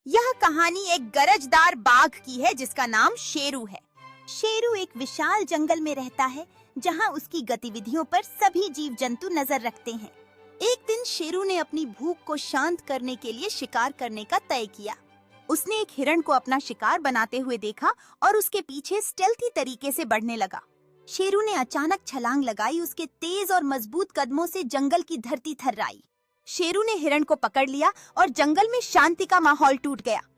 यह कहानी एक गरजदार बाघ की है जिसका नाम शेरू है। शेरू एक विशाल जंगल में रहता है जहां उसकी गतिविधियों पर सभी जीव जंतु नजर रखते हैं। एक दिन शेरू ने अपनी भूख को शांत करने के लिए शिकार करने का तय किया। उसने एक हिरण को अपना शिकार बनाते हुए देखा और उसके पीछे स्टेल्थी तरीके से बढ़ने लगा। शेरू ने अचानक छलांग लगाई, उसके तेज और मजबूत कदमों से जंगल की धरती थर्राई। शेरू ने हिरण को पकड़ लिया और जंगल में शांति का माहौल टूट गया।